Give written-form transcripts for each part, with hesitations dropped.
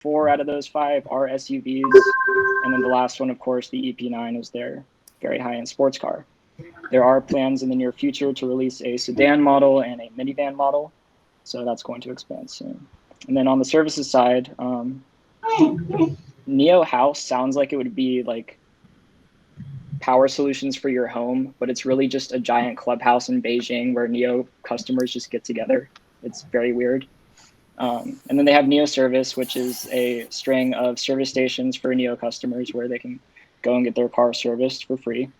4 out of those 5 are SUVs. And then the last one, of course, the EP9 is their very high-end sports car. There are plans in the near future to release a sedan model and a minivan model. So that's going to expand soon. And then on the services side, Nio House sounds like it would be like power solutions for your home, but it's really just a giant clubhouse in Beijing where Nio customers just get together. It's very weird. And then they have Nio Service, which is a string of service stations for Nio customers where they can go and get their car serviced for free.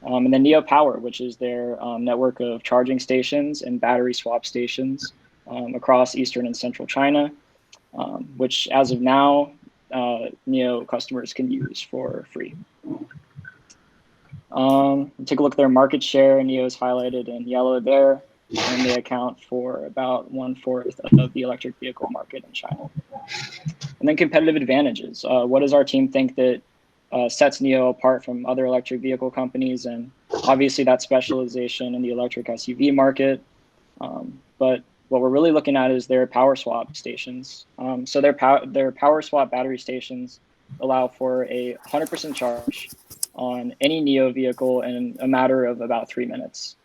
And then Nio Power, which is their network of charging stations and battery swap stations across eastern and central China, which as of now, Nio customers can use for free. Take a look at their market share. Nio is highlighted in yellow there, and they account for about 1/4 of the electric vehicle market in China. And then competitive advantages. What does our team think that sets Nio apart from other electric vehicle companies? And obviously that specialization in the electric SUV market. But what we're really looking at is their power swap stations. So their power swap battery stations allow for a 100% charge on any Nio vehicle in a matter of about 3 minutes.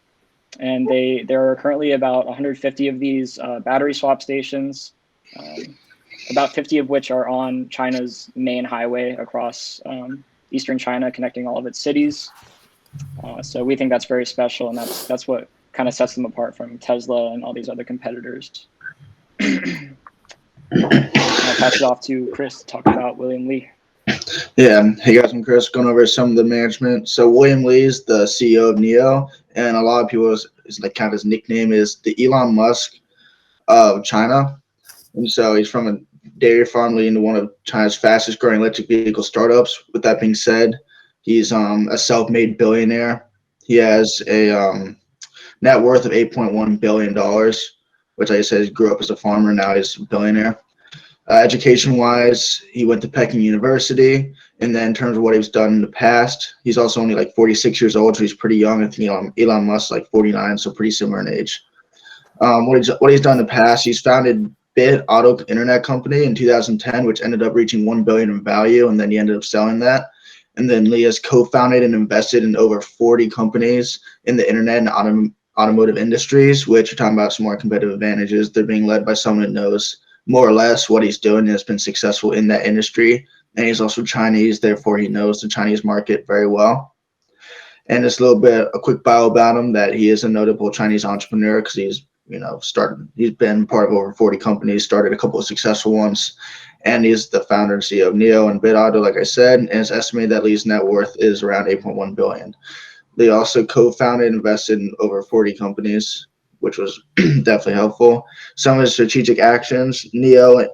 And there are currently about 150 of these battery swap stations, about 50 of which are on China's main highway across eastern China, connecting all of its cities. So we think that's very special, and that's what kind of sets them apart from Tesla and all these other competitors. I'll pass it off to Chris to talk about William Li. Yeah, hey guys, I'm Chris, going over some of the management. So William Li is the CEO of Nio, and a lot of people is like kind of his nickname is the Elon Musk of China. And so he's from a dairy farm leading to one of China's fastest growing electric vehicle startups. With that being said, he's a self-made billionaire. He has a net worth of $8.1 billion, which like I said, he grew up as a farmer. Now he's a billionaire. Education-wise, he went to Peking University, and then in terms of what he's done in the past, he's also only like 46 years old, so he's pretty young. I think Elon Musk's like 49, so pretty similar in age. What he's done in the past, he's founded Bit Auto Internet Company in 2010, which ended up reaching $1 billion in value, and then he ended up selling that. And then Li has co-founded and invested in over 40 companies in the internet and automotive industries, which are talking about some more competitive advantages. They're being led by someone who knows more or less what he's doing and has been successful in that industry. And he's also Chinese, therefore he knows the Chinese market very well. And just a quick bio about him, that he is a notable Chinese entrepreneur because he's been part of over 40 companies, started a couple of successful ones, and he's the founder and CEO of Nio and BitAuto, like I said, and it's estimated that Li's net worth is around $8.1 billion. They also co-founded and invested in over 40 companies, which was definitely helpful. Some of his strategic actions, Nio's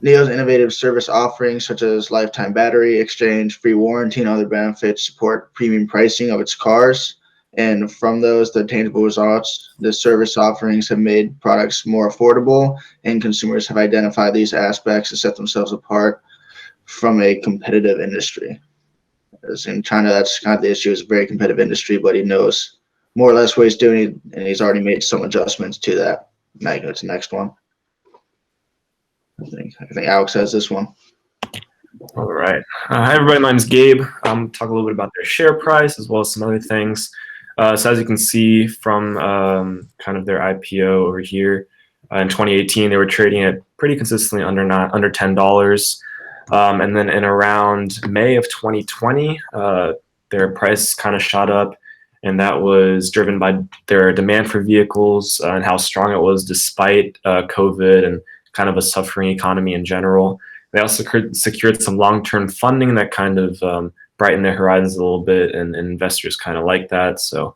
innovative service offerings such as lifetime battery exchange, free warranty, and other benefits support premium pricing of its cars. And from those, the tangible results, the service offerings have made products more affordable, and consumers have identified these aspects to set themselves apart from a competitive industry. As in China, that's kind of the issue. It's a very competitive industry, but he knows more or less what he's doing, and he's already made some adjustments to that. Now you go to the next one. I think Alex has this one. All right. Hi, everybody. My name is Gabe. I'm talk a little bit about their share price as well as some other things. So as you can see from kind of their IPO over here, in 2018, they were trading at pretty consistently under $10. And then in around May of 2020, their price kind of shot up, and that was driven by their demand for vehicles and how strong it was despite COVID and kind of a suffering economy in general. They also secured some long-term funding that kind of brightened their horizons a little bit, and investors kind of like that. So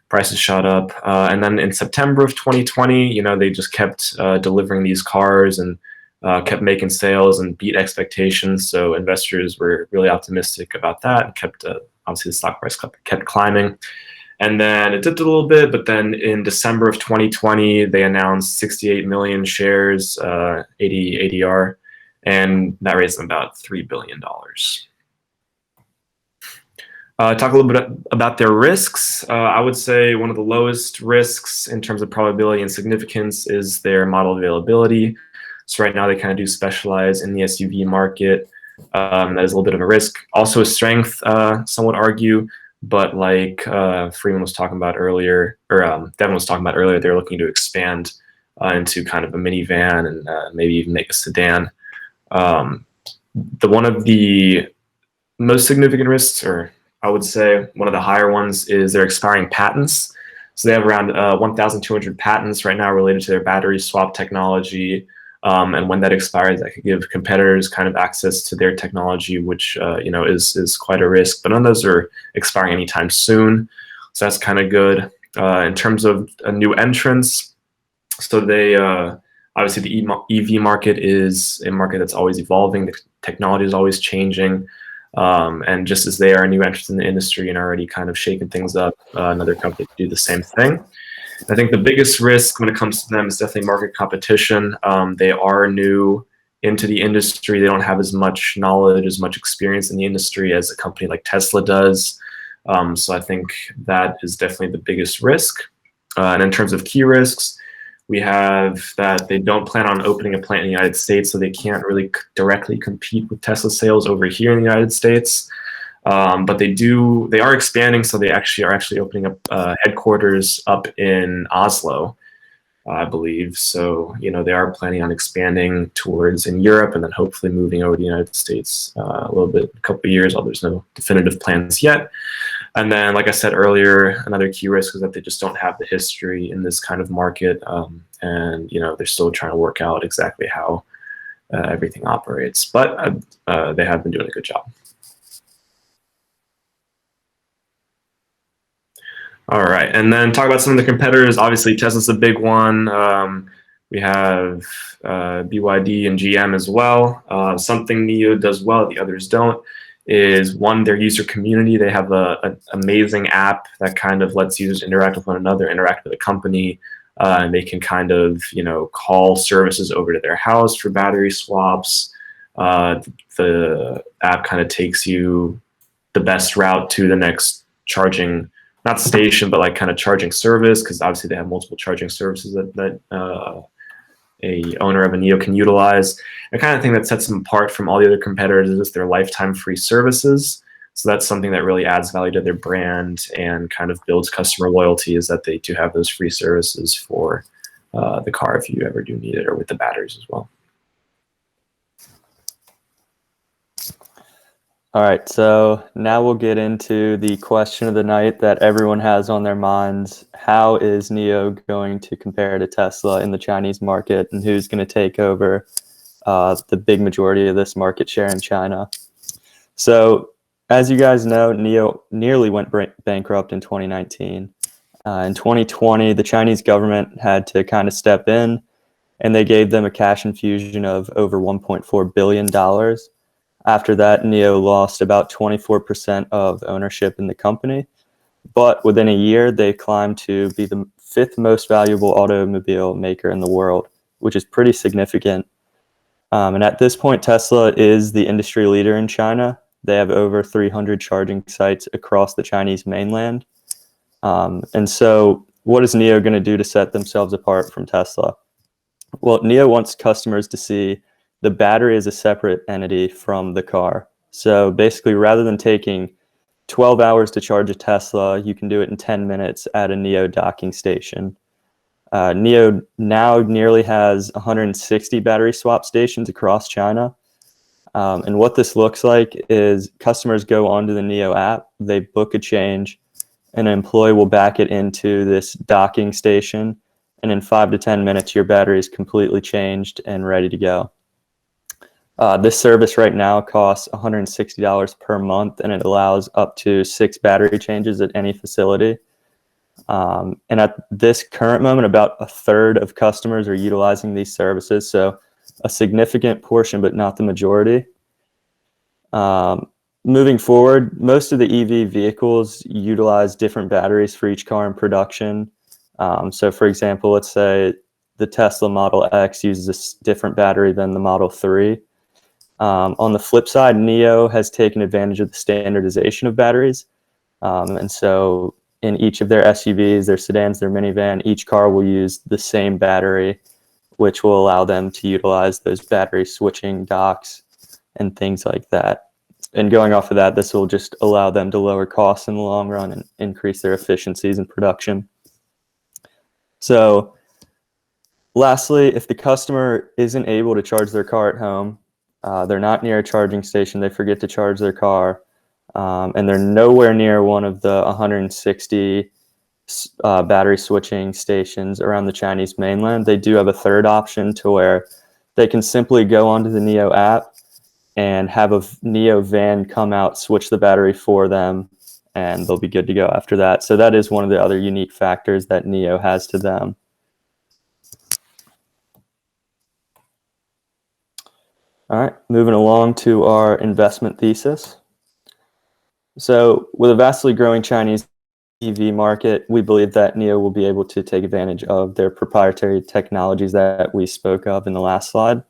prices shot up. And then in September of 2020, they just kept delivering these cars and kept making sales and beat expectations. So investors were really optimistic about that and kept, obviously the stock price kept climbing. And then it dipped a little bit, but then in December of 2020, they announced 68 million shares, 80 ADR, and that raised them about $3 billion. Talk a little bit about their risks. I would say one of the lowest risks in terms of probability and significance is their model availability. So right now they kind of do specialize in the SUV market. That is a little bit of a risk. Also a strength, some would argue, but like Freeman was talking about earlier, or Devin was talking about earlier, they're looking to expand into kind of a minivan and maybe even make a sedan. One of the most significant risks, or I would say one of the higher ones, is their expiring patents. So they have around 1,200 patents right now related to their battery swap technology. And when that expires, that could give competitors kind of access to their technology, which is quite a risk. But none of those are expiring anytime soon, so that's kind of good. In terms of new entrants, so they obviously the EV market is a market that's always evolving. The technology is always changing. And just as they are new entrants in the industry and already kind of shaking things up, another company could do the same thing. I think the biggest risk when it comes to them is definitely market competition. They are new into the industry. They don't have as much knowledge, as much experience in the industry as a company like Tesla does. So I think that is definitely the biggest risk. And in terms of key risks, we have that they don't plan on opening a plant in the United States, so they can't really directly compete with Tesla sales over here in the United States. But they are expanding, so they are actually opening up headquarters up in Oslo, I believe. So, they are planning on expanding towards in Europe and then hopefully moving over to the United States a couple of years, although there's no definitive plans yet. And then, like I said earlier, another key risk is that they just don't have the history in this kind of market. And they're still trying to work out exactly how everything operates. But they have been doing a good job. All right, and then talk about some of the competitors. Obviously, Tesla's a big one. We have BYD and GM as well. Something Nio does well, the others don't, is one, their user community. They have an amazing app that kind of lets users interact with one another, interact with the company, and they can kind of, call services over to their house for battery swaps. The app kind of takes you the best route to the next charging, not station, but like kind of charging service, because obviously they have multiple charging services that a owner of a Nio can utilize. The kind of thing that sets them apart from all the other competitors is their lifetime free services. So that's something that really adds value to their brand and kind of builds customer loyalty, is that they do have those free services for the car if you ever do need it, or with the batteries as well. All right, so now we'll get into the question of the night that everyone has on their minds. How is Nio going to compare to Tesla in the Chinese market, and who's going to take over the big majority of this market share in China? So as you guys know, Nio nearly went bankrupt in 2019. In 2020, the Chinese government had to kind of step in, and they gave them a cash infusion of over $1.4 billion. After that, Nio lost about 24% of ownership in the company. But within a year, they climbed to be the 5th most valuable automobile maker in the world, which is pretty significant. And at this point, Tesla is the industry leader in China. They have over 300 charging sites across the Chinese mainland. And so what is Nio going to do to set themselves apart from Tesla? Well, Nio wants customers to see the battery is a separate entity from the car. So basically, rather than taking 12 hours to charge a Tesla, you can do it in 10 minutes at a Nio docking station. Nio now nearly has 160 battery swap stations across China. And what this looks like is customers go onto the Nio app, they book a change, an employee will back it into this docking station, and in 5 to 10 minutes, your battery is completely changed and ready to go. This service right now costs $160 per month, and it allows up to 6 battery changes at any facility. And at this current moment, about a third of customers are utilizing these services, so a significant portion, but not the majority. Moving forward, most of the EV vehicles utilize different batteries for each car in production. So for example, let's say the Tesla Model X uses a different battery than the Model 3. On the flip side, Nio has taken advantage of the standardization of batteries. And so in each of their SUVs, their sedans, their minivan, each car will use the same battery which will allow them to utilize those battery switching docks and things like that. And going off of that, this will just allow them to lower costs in the long run and increase their efficiencies in production. So lastly, if the customer isn't able to charge their car at home, they're not near a charging station, they forget to charge their car, and they're nowhere near one of the 160 battery switching stations around the Chinese mainland, they do have a third option to where they can simply go onto the Nio app and have a Nio van come out, switch the battery for them, and they'll be good to go after that. So that is one of the other unique factors that Nio has to them. All right, moving along to our investment thesis. So with a vastly growing Chinese EV market, we believe that Nio will be able to take advantage of their proprietary technologies that we spoke of in the last slide.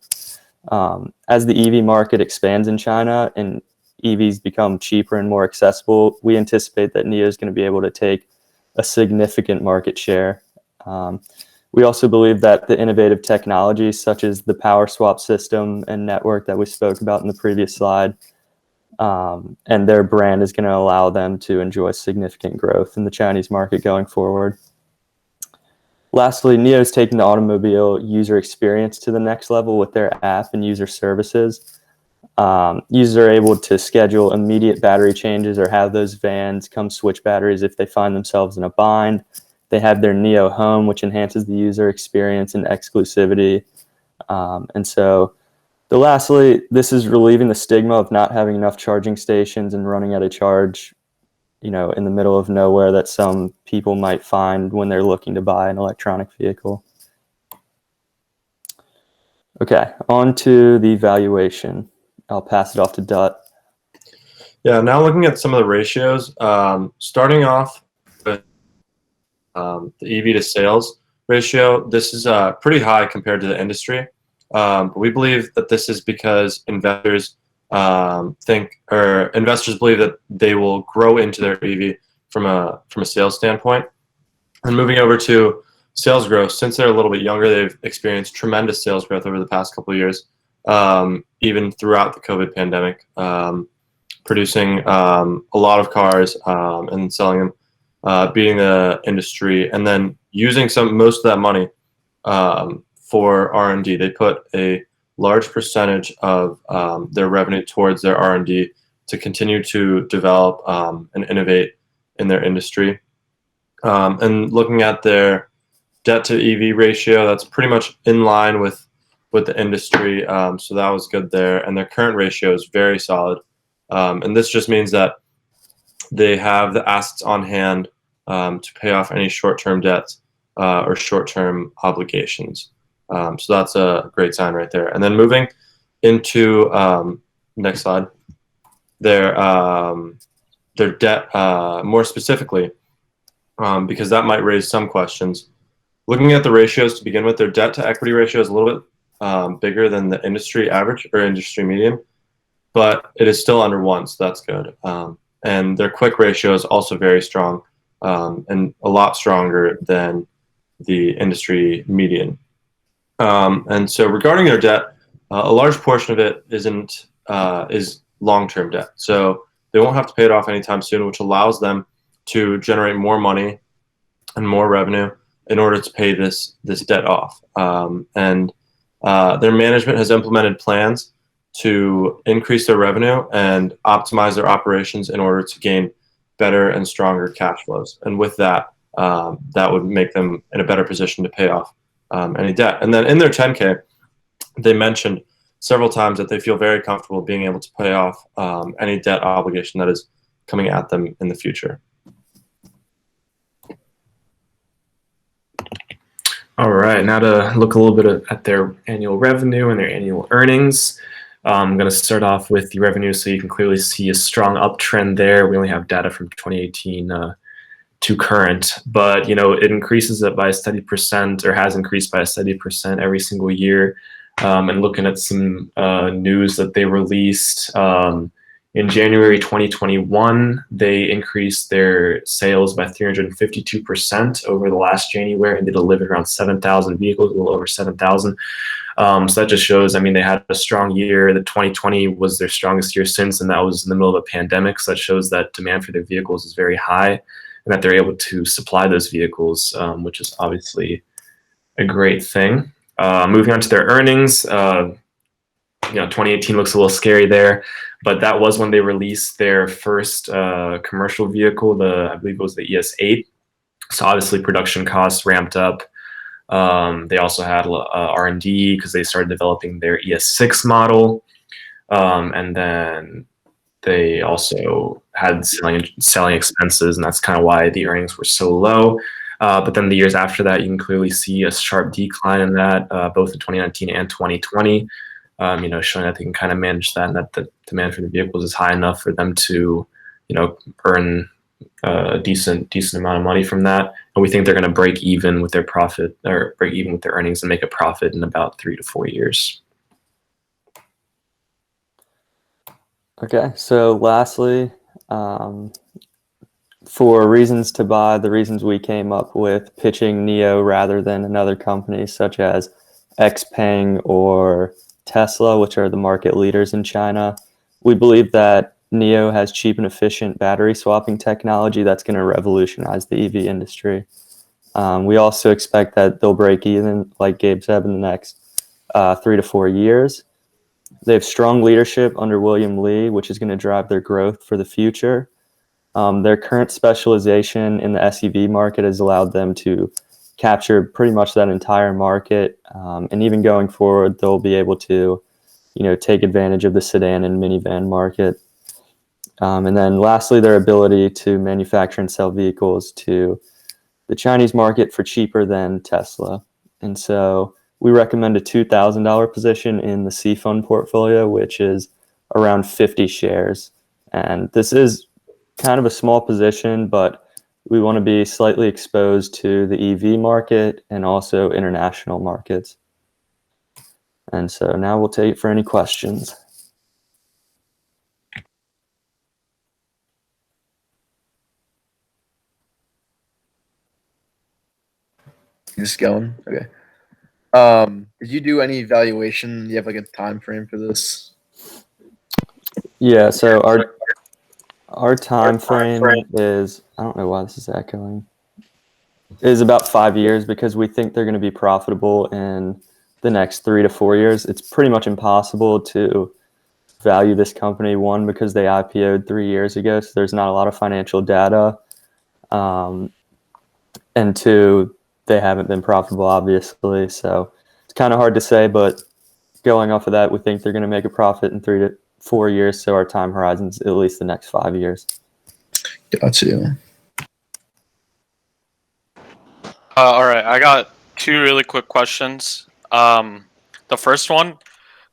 As the EV market expands in China and EVs become cheaper and more accessible, we anticipate that Nio is going to be able to take a significant market share. We also believe that the innovative technologies such as the power swap system and network that we spoke about in the previous slide, and their brand is going to allow them to enjoy significant growth in the Chinese market going forward. Lastly, Nio is taking the automobile user experience to the next level with their app and user services. Users are able to schedule immediate battery changes or have those vans come switch batteries if they find themselves in a bind. They have their Nio Home, which enhances the user experience and exclusivity. And so lastly, this is relieving the stigma of not having enough charging stations and running out of charge, in the middle of nowhere that some people might find when they're looking to buy an electronic vehicle. Okay, on to the valuation. I'll pass it off to Dut. Yeah, now looking at some of the ratios, starting off with the EV to sales ratio, this is pretty high compared to the industry. But we believe that this is because investors investors believe that they will grow into their EV from a sales standpoint. And moving over to sales growth, since they're a little bit younger, they've experienced tremendous sales growth over the past couple of years, even throughout the COVID pandemic, producing a lot of cars and selling them, beating the industry, and then using most of that money for R&D. They put a large percentage of their revenue towards their R&D to continue to develop and innovate in their industry. And looking at their debt to EV ratio, that's pretty much in line with the industry. So that was good there. And their current ratio is very solid. And this just means that they have the assets on hand to pay off any short-term debts or short-term obligations. So that's a great sign right there. And then moving into next slide, their debt more specifically, because that might raise some questions. Looking at the ratios to begin with, their debt to equity ratio is a little bit bigger than the industry average or industry median, but it is still under 1, so that's good. And their quick ratio is also very strong and a lot stronger than the industry median. And so regarding their debt, a large portion of it is long-term debt. So they won't have to pay it off anytime soon, which allows them to generate more money and more revenue in order to pay this debt off. And their management has implemented plans to increase their revenue and optimize their operations in order to gain better and stronger cash flows. And with that, that would make them in a better position to pay off any debt. And then in their 10K, they mentioned several times that they feel very comfortable being able to pay off any debt obligation that is coming at them in the future. All right, now to look a little bit at their annual revenue and their annual earnings. I'm going to start off with the revenue so you can clearly see a strong uptrend there. We only have data from 2018 to current, but it increases it by a steady percent, or has increased by a steady percent every single year. And looking at some news that they released, In January 2021, they increased their sales by 352% over the last January, and they delivered around 7,000 vehicles, a little over 7,000. So that just shows, I mean, they had a strong year. The 2020 was their strongest year since, and that was in the middle of a pandemic. So that shows that demand for their vehicles is very high and that they're able to supply those vehicles, which is obviously a great thing. Moving on to their earnings, 2018 looks a little scary there, but that was when they released their first commercial vehicle, I believe it was the ES8. So obviously production costs ramped up. They also had R&D because they started developing their ES6 model. And then they also had selling expenses, and that's kind of why the earnings were so low. But then the years after that, you can clearly see a sharp decline in that, both in 2019 and 2020. Showing that they can kind of manage that, and that the demand for the vehicles is high enough for them to, earn a decent amount of money from that. And we think they're going to break even with their profit, or break even with their earnings and make a profit in about 3 to 4 years. Okay, so lastly, for reasons to buy, the reasons we came up with pitching Nio rather than another company such as XPeng or Tesla, which are the market leaders in China, we believe that Nio has cheap and efficient battery swapping technology that's going to revolutionize the EV industry. We also expect that they'll break even, like Gabe said, in the next 3 to 4 years. They have strong leadership under William Li, which is going to drive their growth for the future. Their current specialization in the SUV market has allowed them to capture pretty much that entire market. And even going forward, they'll be able to, take advantage of the sedan and minivan market. And then lastly, their ability to manufacture and sell vehicles to the Chinese market for cheaper than Tesla. And so we recommend a $2,000 position in the C fund portfolio, which is around 50 shares. And this is kind of a small position, but we want to be slightly exposed to the EV market and also international markets. And so now we'll take it for any questions. Just going? Okay. Did you do any evaluation? Do you have like a time frame for this? Yeah, so our time frame is, I don't know why this is echoing, is about 5 years, because we think they're going to be profitable in the next 3 to 4 years. It's pretty much impossible to value this company, one, because they IPO'd 3 years ago, so there's not a lot of financial data, and two, they haven't been profitable, obviously, so it's kind of hard to say, but going off of that, we think they're going to make a profit in 3 to 4 years, so our time horizon's at least the next 5 years. Gotcha. All right, I got 2 really quick questions. The first one,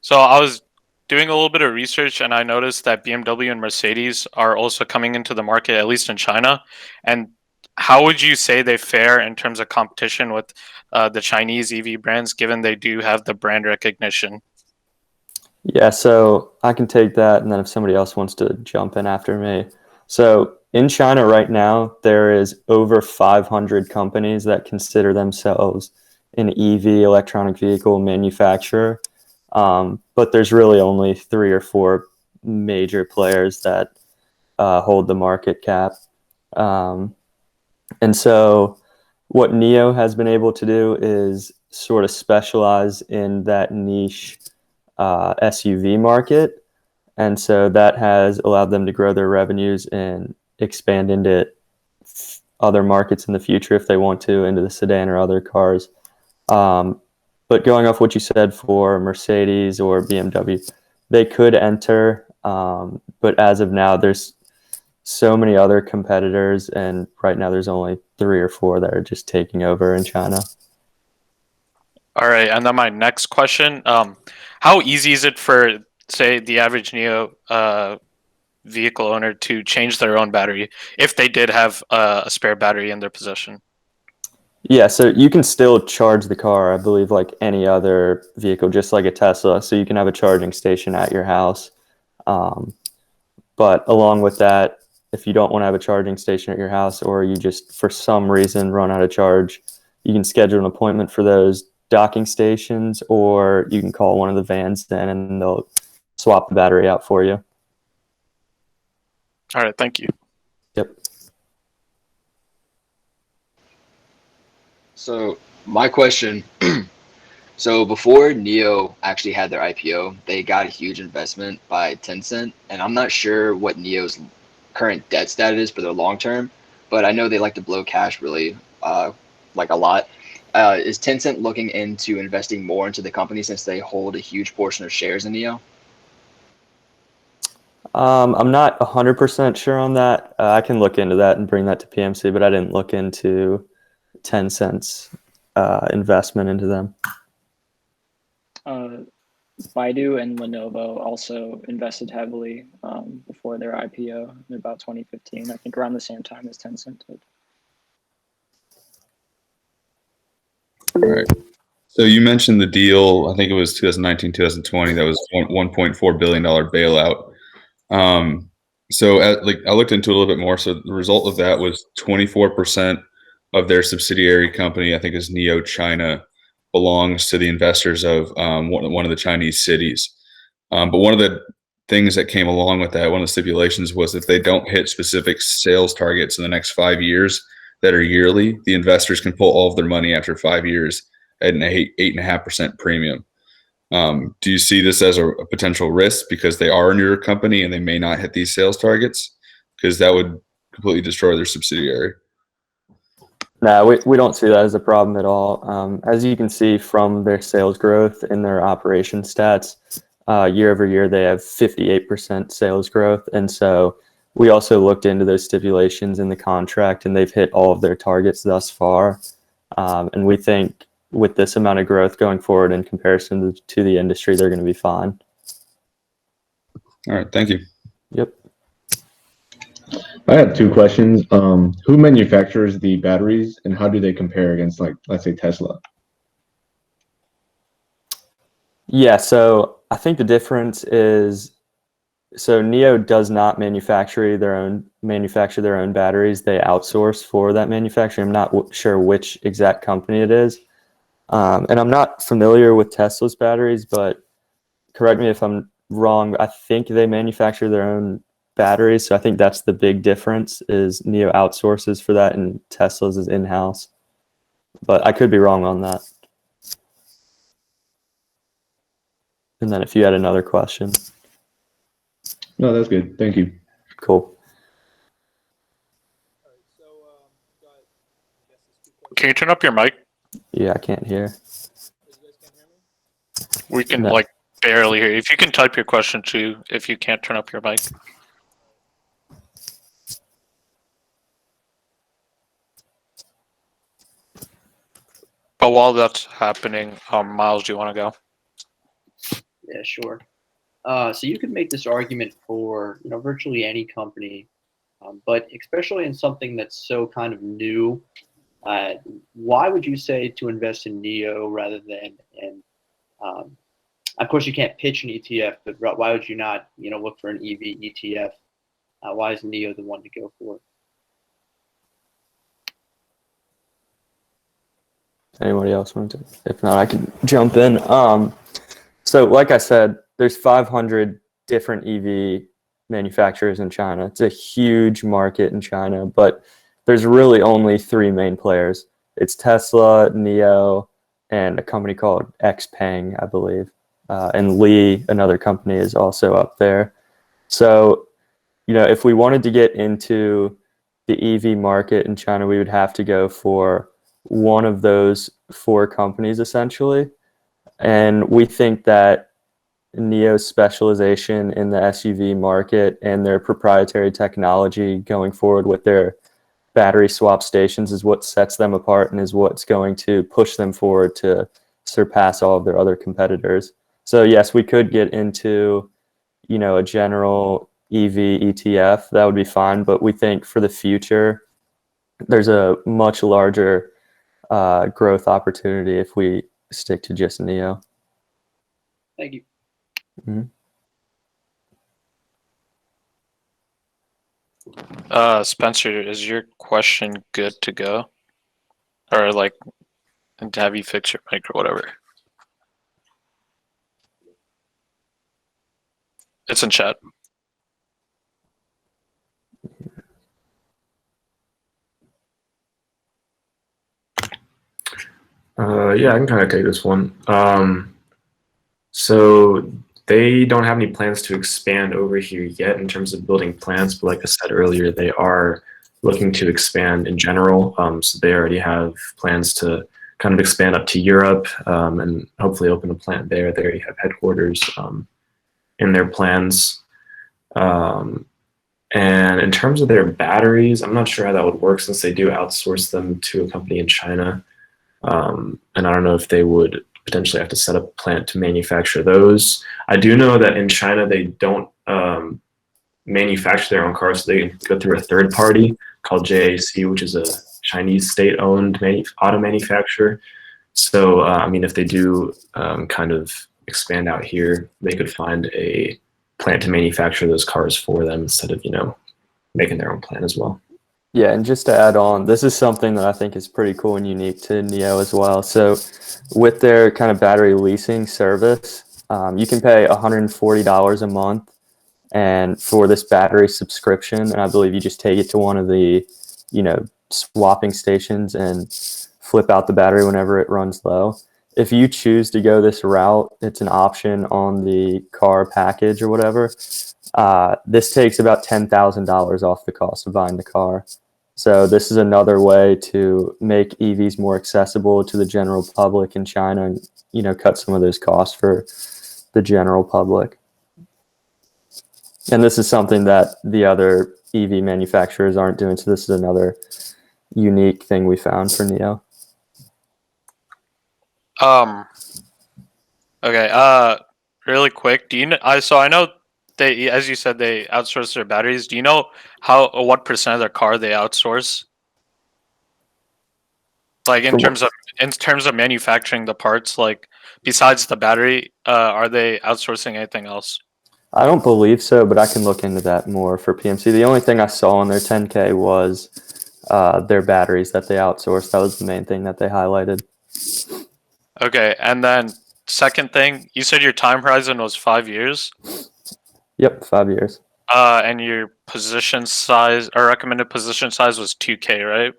so I was doing a little bit of research and I noticed that BMW and Mercedes are also coming into the market, at least in China. And how would you say they fare in terms of competition with the Chinese EV brands, given they do have the brand recognition? Yeah, so I can take that, and then if somebody else wants to jump in after me. So in China right now, there is over 500 companies that consider themselves an EV electronic vehicle manufacturer, but there's really only 3 or 4 major players that hold the market cap. And so what Nio has been able to do is sort of specialize in that niche SUV market. And so that has allowed them to grow their revenues and expand into other markets in the future if they want to, into the sedan or other cars. But going off what you said for Mercedes or BMW, they could enter, but as of now, there's so many other competitors, and right now there's only 3 or 4 that are just taking over in China. All right, and then my next question, how easy is it for, say, the average Nio vehicle owner to change their own battery if they did have a spare battery in their possession? Yeah, so you can still charge the car, I believe, like any other vehicle, just like a Tesla. So you can have a charging station at your house. But along with that, if you don't want to have a charging station at your house, or you just for some reason run out of charge, you can schedule an appointment for those docking stations, or you can call one of the vans then and they'll swap the battery out for you. All right, thank you. Yep. So my question, so before Nio actually had their IPO, they got a huge investment by Tencent, and I'm not sure what Nio's current debt status is for their long term, but I know they like to blow cash really like a lot. Is Tencent looking into investing more into the company since they hold a huge portion of shares in Nio? I'm not 100% sure on that. I can look into that and bring that to PMC, but I didn't look into Tencent's investment into them. Baidu and Lenovo also invested heavily before their IPO in about 2015, I think around the same time as Tencent did. All right. So you mentioned the deal, I think it was 2019, 2020, that was $1.4 billion bailout. I looked into it a little bit more. So the result of that was 24% of their subsidiary company, I think is Nio China, belongs to the investors of one of the Chinese cities. But one of the things that came along with that, one of the stipulations was if they don't hit specific sales targets in the next 5 years that are yearly, the investors can pull all of their money after 5 years at an 8.5% premium. Do you see this as a potential risk because they are in your company and they may not hit these sales targets? Because that would completely destroy their subsidiary. No, we don't see that as a problem at all. As you can see from their sales growth and their operation stats, year over year, they have 58% sales growth. And so we also looked into those stipulations in the contract, and they've hit all of their targets thus far. And we think with this amount of growth going forward in comparison to the industry, they're going to be fine. All right. Thank you. Yep. I have two questions. Who manufactures the batteries, and how do they compare against, like, let's say Tesla? Yeah, so I think the difference is, so Nio does not manufacture their own batteries. They outsource for that manufacturing. I'm not sure which exact company it is. And I'm not familiar with Tesla's batteries, but correct me if I'm wrong. I think they manufacture their own batteries. So I think that's the big difference, is Nio outsources for that and Tesla's is in-house. But I could be wrong on that. And then if you had another question. No, that's good. Thank you. Cool. Can you turn up your mic? Yeah, I can't hear. We can No. barely hear you. If you can type your question too, if you can't turn up your mic. But while that's happening, Miles, do you want to go? Yeah, sure. So you could make this argument for virtually any company, but especially in something that's so kind of new. Why would you say to invest in Nio rather than in? Of course, you can't pitch an ETF, but why would you not look for an EV ETF? Why is Nio the one to go for? Anybody else want to? If not, I can jump in. So like I said, there's 500 different EV manufacturers in China. It's a huge market in China, but there's really only three main players. It's Tesla, Nio, and a company called XPeng, I believe. And Li, another company, is also up there. So, if we wanted to get into the EV market in China, we would have to go for one of those four companies, essentially. And we think that Nio's specialization in the SUV market and their proprietary technology going forward with their battery swap stations is what sets them apart and is what's going to push them forward to surpass all of their other competitors. So yes, we could get into, a general EV ETF. That would be fine. But we think for the future, there's a much larger growth opportunity if we stick to just Nio. Thank you. Mm-hmm. Spencer, is your question good to go? Or like, have you fixed your mic or whatever? It's in chat. Yeah, I can kind of take this one. So they don't have any plans to expand over here yet in terms of building plants, but like I said earlier, they are looking to expand in general. So they already have plans to kind of expand up to Europe and hopefully open a plant there. They already have headquarters in their plans. And in terms of their batteries, I'm not sure how that would work since they do outsource them to a company in China. And I don't know if they would potentially have to set up a plant to manufacture those. I do know that in China, they don't manufacture their own cars. So they go through a third party called JAC, which is a Chinese state-owned auto manufacturer. So, I mean, if they do kind of expand out here, they could find a plant to manufacture those cars for them instead of, making their own plant as well. Yeah, and just to add on, this is something that I think is pretty cool and unique to Nio as well. So with their kind of battery leasing service, you can pay $140 a month and for this battery subscription, and I believe you just take it to one of the, swapping stations and flip out the battery whenever it runs low. If you choose to go this route, it's an option on the car package or whatever. This takes about $10,000 off the cost of buying the car. So this is another way to make EVs more accessible to the general public in China and, cut some of those costs for the general public. And this is something that the other EV manufacturers aren't doing. So this is another unique thing we found for Nio. Okay. Really quick. I know they, as you said, they outsource their batteries. Do you know what percent of their car they outsource? Like in terms of manufacturing the parts, like besides the battery, are they outsourcing anything else? I don't believe so, but I can look into that more for PMC. The only thing I saw on their 10K was their batteries that they outsourced. That was the main thing that they highlighted. Okay, and then second thing, you said your time horizon was 5 years. Yep, 5 years. And your position size or recommended position size was 2K, right?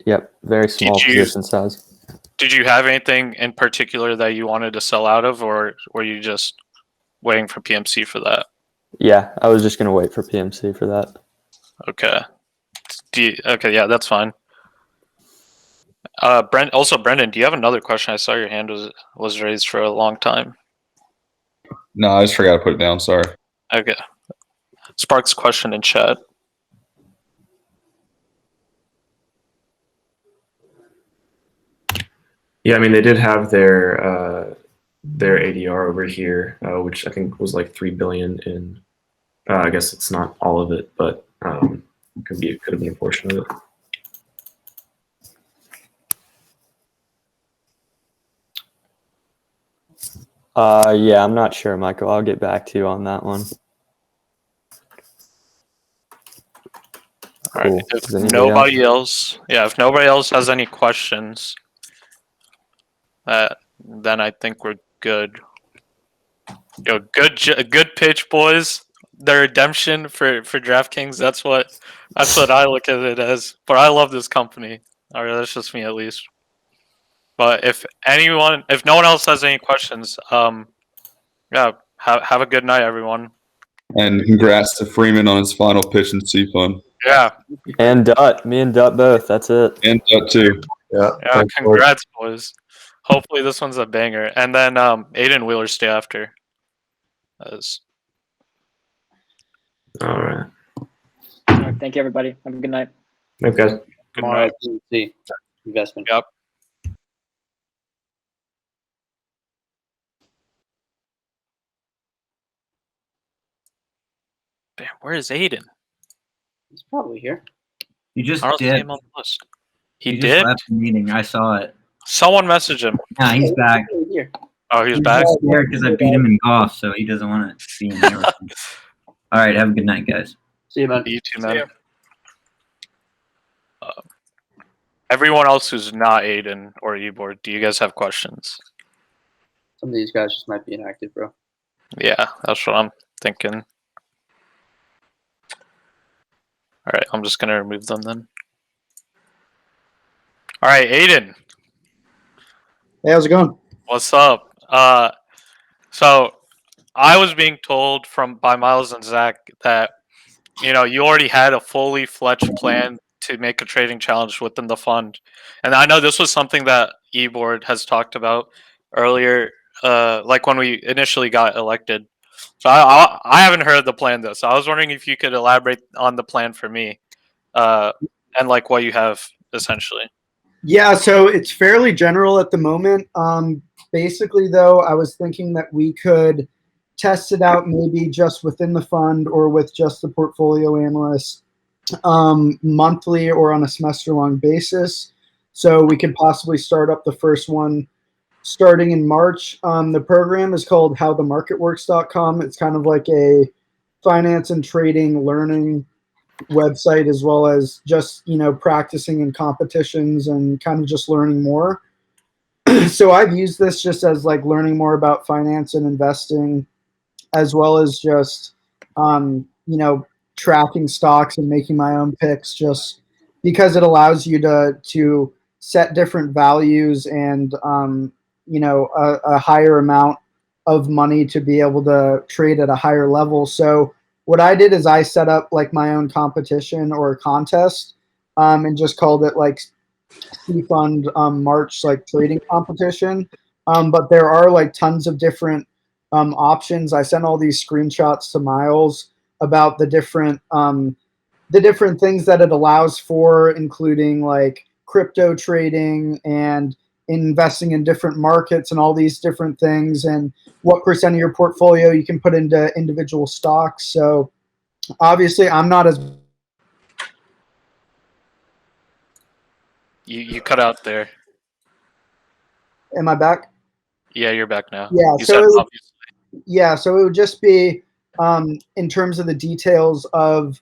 Yep, very small position size. Did you have anything in particular that you wanted to sell out of, or were you just waiting for PMC for that? Yeah, I was just going to wait for PMC for that. Okay. Okay, yeah, that's fine. Brendan, do you have another question? I saw your hand was raised for a long time. No, I just forgot to put it down. Sorry. Okay. Spark's question in chat. Yeah, I mean, they did have their ADR over here, which I think was like 3 billion in. I guess it's not all of it, but could have been a portion of it. Yeah, I'm not sure, Michael. I'll get back to you on that one. All right. If nobody else has any questions, then I think we're good. Yo, good pitch, boys. The redemption for DraftKings. That's what I look at it as. But I love this company. All right, that's just me at least. But if no one else has any questions, yeah, have a good night, everyone. And congrats to Freeman on his final pitch in C-Fun. Yeah. And Dutt, me and Dutt both. That's it. And Dutt too. Yeah. Congrats, boys. Hopefully this one's a banger. And then Aiden Wheeler stay after. All right. Thank you, everybody. Have a good night. Thanks, guys. Good night. PMC investment. Yep. Damn, where is Aiden? He's probably here. He just I don't see did. him on the list. He Just did? left the meeting. I saw it. Someone message him. Yeah, he's back. Here. Oh, he's back? Scared because I beat him in golf, so he doesn't want to be in there. All right, have a good night, guys. See you, man. You too, man. Everyone else who's not Aiden or Ebor, do you guys have questions? Some of these guys just might be inactive, bro. Yeah, that's what I'm thinking. All right, I'm just gonna remove them then. All right, Aiden, Hey, how's it going? what's up? So I was being told by Miles and Zach that you already had a fully fledged plan to make a trading challenge within the fund, and I know this was something that eBoard has talked about earlier, like when we initially got elected. So I haven't heard the plan though. So I was wondering if you could elaborate on the plan for me, and like what you have essentially. Yeah, so it's fairly general at the moment. Basically, though, I was thinking that we could test it out maybe just within the fund or with just the portfolio analysts monthly or on a semester-long basis. So we could possibly start up the first one starting in March. The program is called howthemarketworks.com. It's kind of like a finance and trading learning website, as well as just practicing in competitions and kind of just learning more. So I've used this just as like learning more about finance and investing, as well as just tracking stocks and making my own picks, just because it allows you to set different values and a higher amount of money to be able to trade at a higher level. So what I did is I set up like my own competition or contest, and just called it like C Fund March like trading competition. But there are like tons of different options. I sent all these screenshots to Miles about the different things that it allows for, including like crypto trading and investing in different markets and all these different things, and what percent of your portfolio you can put into individual stocks. So obviously I'm not as You cut out there. am I back? Yeah, you're back now. Yeah, You so said it would just be in terms of the details of